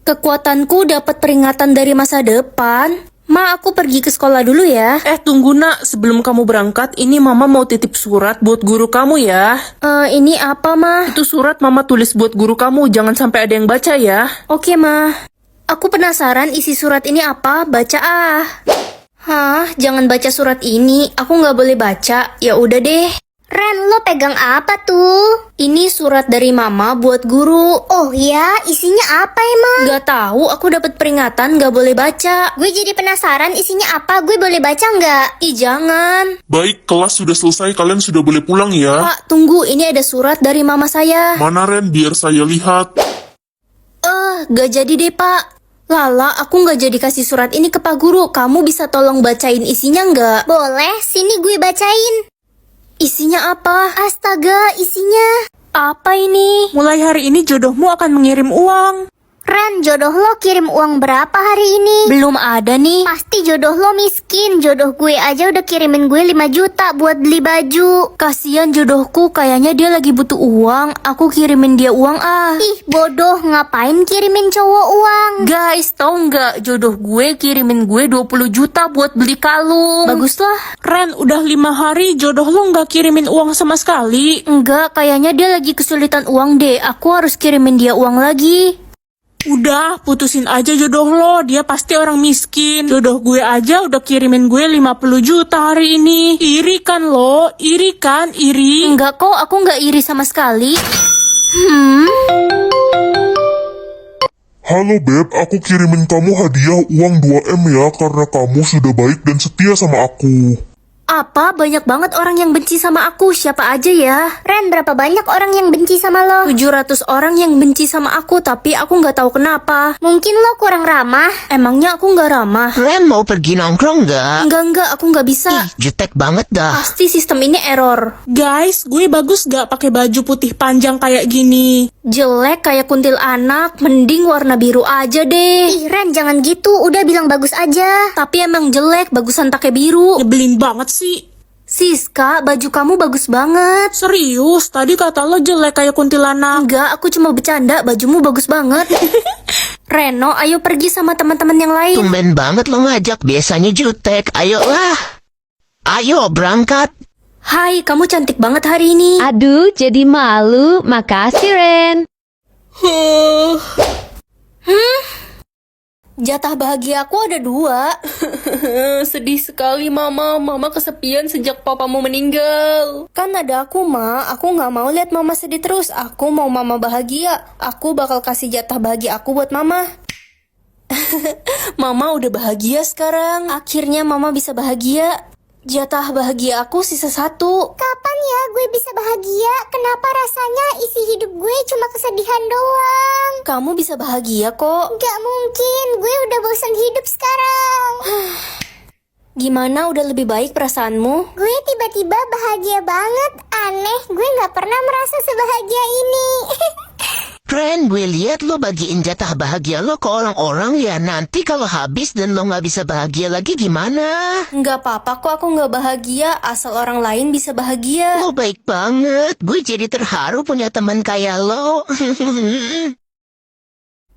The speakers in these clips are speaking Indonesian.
Kekuatanku dapat peringatan dari masa depan. Ma, aku pergi ke sekolah dulu ya. Tunggu nak, sebelum kamu berangkat, ini mama mau titip surat buat guru kamu ya. Ini apa, Ma? Itu surat mama tulis buat guru kamu, jangan sampai ada yang baca ya. Oke, Ma. Aku penasaran isi surat ini apa, baca ah. Hah, jangan baca surat ini, aku nggak boleh baca. Ya udah deh. Ren, lo pegang apa tuh? Ini surat dari mama buat guru. Oh ya, isinya apa emang? Gak tahu, aku dapat peringatan gak boleh baca. Gue jadi penasaran isinya apa, gue boleh baca nggak? Ih, jangan. Baik, kelas sudah selesai, kalian sudah boleh pulang ya. Pak, tunggu, ini ada surat dari mama saya. Mana Ren, biar saya lihat. Gak jadi deh, Pak. Lala, aku gak jadi kasih surat ini ke Pak Guru. Kamu bisa tolong bacain isinya nggak? Boleh, sini gue bacain. Isinya apa? Astaga, isinya. Apa ini? Mulai hari ini jodohmu akan mengirim uang. Ren, jodoh lo kirim uang berapa hari ini? Belum ada nih. Pasti jodoh lo miskin. Jodoh gue aja udah kirimin gue 5 juta buat beli baju. Kasian jodohku, kayaknya dia lagi butuh uang. Aku kirimin dia uang ah. Ih, bodoh, ngapain kirimin cowok uang? Guys, tau nggak? Jodoh gue kirimin gue 20 juta buat beli kalung. Baguslah. Ren, udah 5 hari jodoh lo nggak kirimin uang sama sekali. Enggak, kayaknya dia lagi kesulitan uang deh. Aku harus kirimin dia uang lagi. Udah, putusin aja jodoh lo, dia pasti orang miskin. Jodoh gue aja udah kirimin gue 50 juta hari ini. Iri kan lo? Iri kan? Iri? Enggak kok, aku nggak iri sama sekali. Halo Beb, aku kirimin kamu hadiah uang 2M ya, karena kamu sudah baik dan setia sama aku. Apa? Banyak banget orang yang benci sama aku. Siapa aja ya? Ren, berapa banyak orang yang benci sama lo? 700 orang yang benci sama aku, tapi aku nggak tahu kenapa. Mungkin lo kurang ramah. Emangnya aku nggak ramah? Ren mau pergi nongkrong nggak? Enggak, aku nggak bisa. Jutek banget dah. Pasti sistem ini error. Guys, gue bagus gak pakai baju putih panjang kayak gini? Jelek kayak kuntilanak, mending warna biru aja deh. Ih, Ren, jangan gitu. Udah bilang bagus aja. Tapi emang jelek, bagusan pakai biru. Nyebelin banget sih. Siska, baju kamu bagus banget. Serius, tadi kata lo jelek kayak kuntilanak. Enggak, aku cuma bercanda, bajumu bagus banget. Reno, ayo pergi sama teman-teman yang lain. Tumben banget lo ngajak, biasanya jutek. Ayolah. Ayo berangkat. Hai, kamu cantik banget hari ini. Aduh, jadi malu. Makasih, Ren. Jatah bahagia aku ada 2. Sedih sekali mama kesepian sejak papamu meninggal. Kan ada aku aku nggak mau lihat mama sedih terus. Aku mau mama bahagia. Aku bakal kasih jatah bahagia aku buat mama. Mama udah bahagia sekarang. Akhirnya mama bisa bahagia. Jatah bahagia aku sisa 1. Kapan ya gue bisa bahagia? Kenapa rasanya isi hidup gue cuma kesedihan doang? Kamu bisa bahagia kok. Gak mungkin, gue udah bosan hidup sekarang. Gimana, udah lebih baik perasaanmu? Gue tiba-tiba bahagia banget. Aneh, gue gak pernah merasa sebahagia ini. Ren, gue lihat lo bagiin jatah bahagia lo ke orang-orang ya. Nanti kalau habis dan lo nggak bisa bahagia lagi gimana? Nggak apa-apa kok, aku nggak bahagia. Asal orang lain bisa bahagia. Lo baik banget. Gue jadi terharu punya teman kayak lo.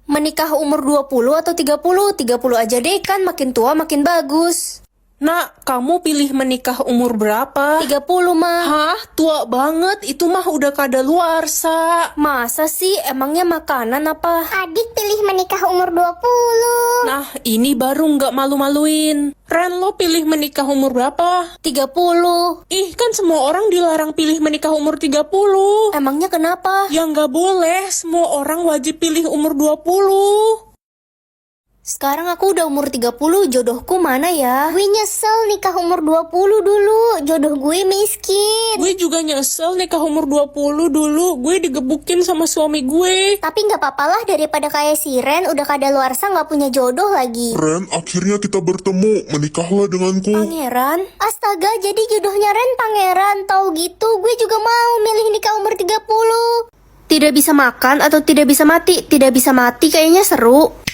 Menikah umur 20 atau 30? 30 aja deh, kan makin tua makin bagus. Nak, kamu pilih menikah umur berapa? 30 mah. Hah? Tua banget, itu mah udah kadaluarsa. Masa sih? Emangnya makanan apa? Adik pilih menikah umur 20. Nah, ini baru nggak malu-maluin. Ren, lo pilih menikah umur berapa? 30. Ih, kan semua orang dilarang pilih menikah umur 30. Emangnya kenapa? Ya nggak boleh, semua orang wajib pilih umur 20. Sekarang aku udah umur 30, jodohku mana ya? Gue nyesel nikah umur 20 dulu. Jodoh gue miskin. Gue juga nyesel nikah umur 20 dulu. Gue digebukin sama suami gue. Tapi gak apa-apa lah daripada kayak si Ren udah kadaluarsa gak punya jodoh lagi. Ren, akhirnya kita bertemu. Menikahlah denganku. Pangeran? Astaga, jadi jodohnya Ren pangeran. Tahu gitu, gue juga mau milih nikah umur 30. Tidak bisa makan atau tidak bisa mati? Tidak bisa mati kayaknya seru.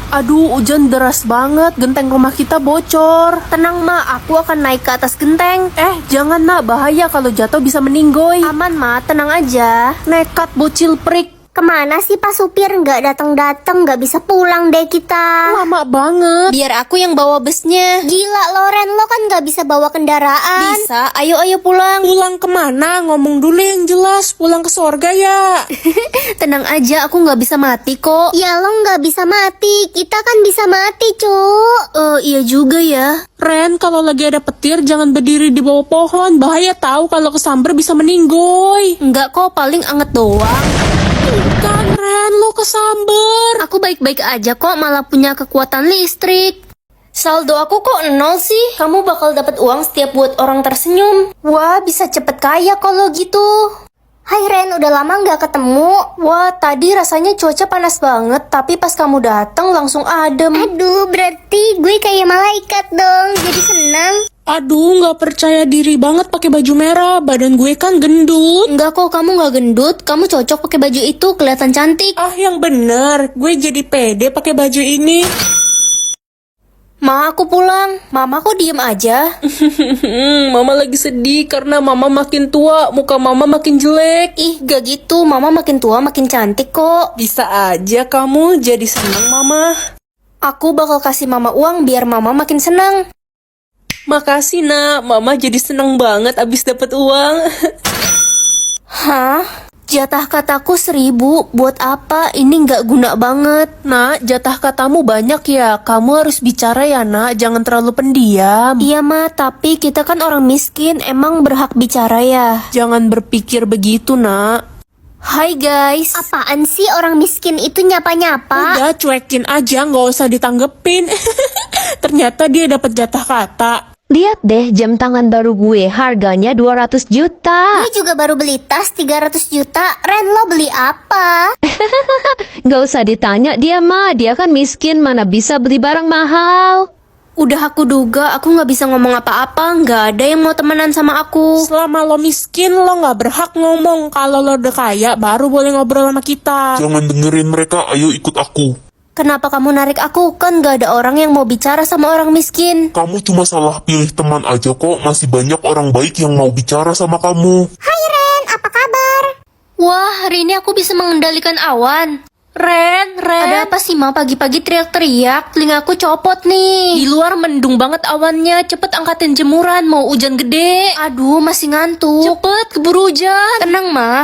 Aduh, hujan deras banget, genteng rumah kita bocor. Tenang Ma, aku akan naik ke atas genteng. Jangan nak, bahaya kalau jatuh bisa meninggoy. Aman Ma, tenang aja. Nekat bocil prik. Kemana sih Pak Supir? Nggak datang-datang, nggak bisa pulang deh kita. Lama banget. Biar aku yang bawa busnya. Gila Loren, lo kan nggak bisa bawa kendaraan. Bisa, ayo pulang. Pulang kemana? Ngomong dulu yang jelas. Pulang ke sorga ya. Tenang aja, aku nggak bisa mati kok. Ya lo nggak bisa mati, kita kan bisa mati cuk. Iya juga ya. Ren, kalau lagi ada petir jangan berdiri di bawah pohon. Bahaya tahu kalau kesamber bisa meninggoy. Enggak kok, paling anget doang. Kan Ren, lo kesamber. Aku baik-baik aja kok, malah punya kekuatan listrik. Saldo aku kok 0 sih? Kamu bakal dapat uang setiap buat orang tersenyum. Wah, bisa cepet kaya kalau gitu. Hai Ren, udah lama nggak ketemu. Wah, tadi rasanya cuaca panas banget, tapi pas kamu datang langsung adem. Aduh, berarti gue kayak malaikat dong, jadi senang. Aduh, nggak percaya diri banget pakai baju merah. Badan gue kan gendut. Enggak kok, kamu nggak gendut. Kamu cocok pakai baju itu, kelihatan cantik. Ah, yang bener. Gue jadi pede pakai baju ini. Ma, aku pulang. Mama kok diem aja? Mama lagi sedih karena mama makin tua, muka mama makin jelek. Ih, gak gitu. Mama makin tua makin cantik kok. Bisa aja kamu jadi senang, Mama. Aku bakal kasih mama uang biar mama makin senang. Makasih, Nak. Mama jadi senang banget abis dapat uang. Hah? Jatah kataku 1000, buat apa? Ini nggak guna banget. Nak, jatah katamu banyak ya. Kamu harus bicara ya, Nak. Jangan terlalu pendiam. Iya, Ma. Tapi kita kan orang miskin. Emang berhak bicara ya? Jangan berpikir begitu, Nak. Hai, guys. Apaan sih orang miskin itu nyapa-nyapa? Udah, cuekin aja, nggak usah ditanggepin. Ternyata dia dapat jatah kata. Lihat deh jam tangan baru gue, harganya 200 juta. Gue juga baru beli tas 300 juta. Ren, lo beli apa? Gak usah ditanya dia mah, dia kan miskin, mana bisa beli barang mahal. Udah aku duga, aku nggak bisa ngomong apa-apa. Nggak ada yang mau temenan sama aku. Selama lo miskin, lo nggak berhak ngomong. Kalau lo udah kaya, baru boleh ngobrol sama kita. Jangan dengerin mereka, ayo ikut aku. Kenapa kamu narik aku? Kan gak ada orang yang mau bicara sama orang miskin. Kamu cuma salah pilih teman aja kok, masih banyak orang baik yang mau bicara sama kamu. Hai Ren, apa kabar? Wah, hari ini aku bisa mengendalikan awan. Ren. Ada apa sih, Ma? Pagi-pagi teriak-teriak, telingaku copot nih. Di luar mendung banget awannya, cepet angkatin jemuran, mau hujan gede. Aduh, masih ngantuk. Cepet, keburu hujan. Tenang, Ma.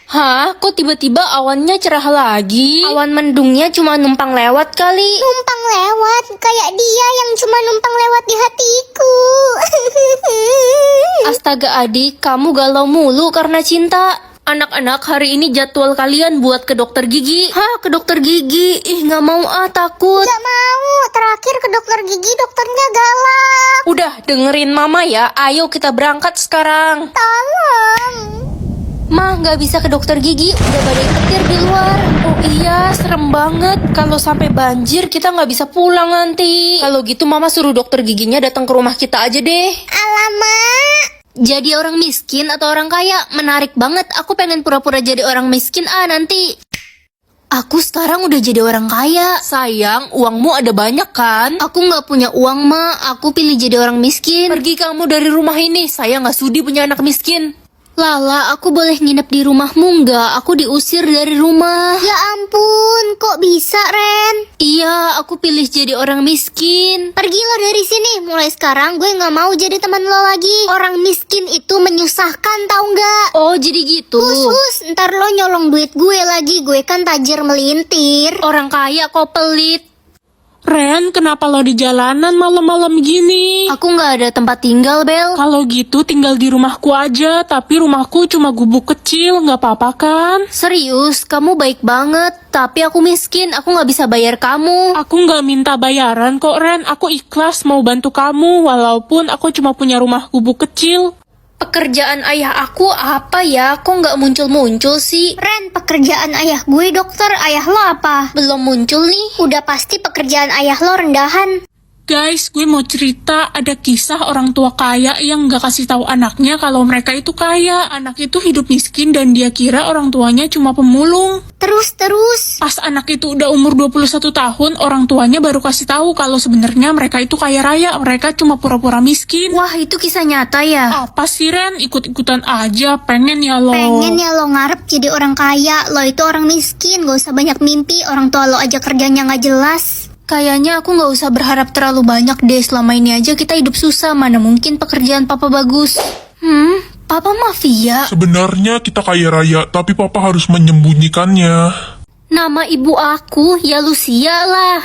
Hah? Kok tiba-tiba awannya cerah lagi? Awan mendungnya cuma numpang lewat kali. Numpang lewat, kayak dia yang cuma numpang lewat di hatiku. Astaga adik, kamu galau mulu karena cinta. Anak-anak, hari ini jadwal kalian buat ke dokter gigi. Hah, ke dokter gigi? Ih, nggak mau takut. Gak mau, terakhir ke dokter gigi dokternya galak. Udah, dengerin mama ya. Ayo kita berangkat sekarang. Tolong. Mah, nggak bisa ke dokter gigi, udah badai petir di luar. Oh iya, serem banget. Kalau sampai banjir, kita nggak bisa pulang nanti. Kalau gitu mama suruh dokter giginya datang ke rumah kita aja deh. Alamak. Jadi orang miskin atau orang kaya? Menarik banget, aku pengen pura-pura jadi orang miskin nanti. Aku sekarang udah jadi orang kaya. Sayang, uangmu ada banyak kan? Aku nggak punya uang, Ma. Aku pilih jadi orang miskin. Pergi kamu dari rumah ini, saya nggak sudi punya anak miskin. Lala, aku boleh nginep di rumahmu nggak? Aku diusir dari rumah. Ya ampun, kok bisa Ren? Iya, aku pilih jadi orang miskin. Pergi lo dari sini, mulai sekarang gue gak mau jadi teman lo lagi. Orang miskin itu menyusahkan tau nggak? Oh, jadi gitu. Khusus, ntar lo nyolong duit gue lagi, gue kan tajir melintir. Orang kaya kok pelit. Ren, kenapa lo di jalanan malam-malam gini? Aku nggak ada tempat tinggal, Bel. Kalau gitu tinggal di rumahku aja, tapi rumahku cuma gubuk kecil, nggak apa-apa kan? Serius, kamu baik banget. Tapi aku miskin, aku nggak bisa bayar kamu. Aku nggak minta bayaran kok Ren, aku ikhlas mau bantu kamu, walaupun aku cuma punya rumah gubuk kecil. Pekerjaan ayah aku apa ya? Kok nggak muncul-muncul sih? Ren, pekerjaan ayah gue dokter, ayah lo apa? Belum muncul nih. Udah pasti pekerjaan ayah lo rendahan. Guys, gue mau cerita ada kisah orang tua kaya yang gak kasih tahu anaknya kalau mereka itu kaya. Anak itu hidup miskin dan dia kira orang tuanya cuma pemulung. Terus. Pas anak itu udah umur 21 tahun, orang tuanya baru kasih tahu kalau sebenarnya mereka itu kaya raya, mereka cuma pura-pura miskin. Wah, itu kisah nyata ya? Apa sih Ren? Ikut-ikutan aja, pengen ya lo. Pengen ya lo ngarep jadi orang kaya. Lo itu orang miskin, gak usah banyak mimpi. Orang tua lo aja kerjanya gak jelas. Kayaknya aku nggak usah berharap terlalu banyak deh. Selama ini aja kita hidup susah. Mana mungkin pekerjaan papa bagus. Papa mafia. Sebenarnya kita kaya raya, tapi papa harus menyembunyikannya. Nama ibu aku ya Lucia lah.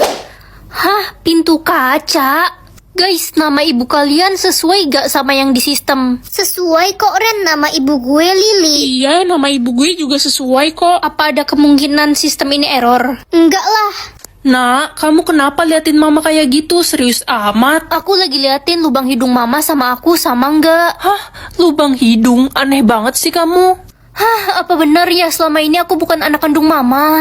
Hah, pintu kaca? Guys, nama ibu kalian sesuai gak sama yang di sistem? Sesuai kok Ren, nama ibu gue Lily. Iya, nama ibu gue juga sesuai kok. Apa ada kemungkinan sistem ini error? Enggak lah. Nak, kamu kenapa liatin mama kayak gitu? Serius amat. Aku lagi liatin lubang hidung mama sama aku sama enggak? Hah? Lubang hidung? Aneh banget sih kamu. Hah? Apa benar ya selama ini aku bukan anak kandung mama?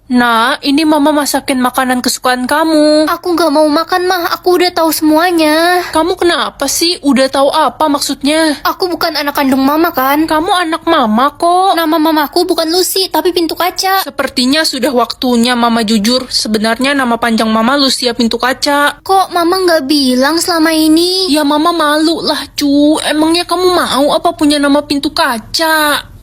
Nak, ini mama masakin makanan kesukaan kamu. Aku gak mau makan mah, aku udah tahu semuanya. Kamu kenapa sih? Udah tahu apa maksudnya? Aku bukan anak kandung mama kan? Kamu anak mama kok. Nama mamaku bukan Lucy, tapi pintu kaca. Sepertinya sudah waktunya mama jujur. Sebenarnya nama panjang mama Lucia Pintu Kaca. Kok mama gak bilang selama ini? Ya mama malu lah cu. Emangnya kamu mau apa punya nama Pintu Kaca?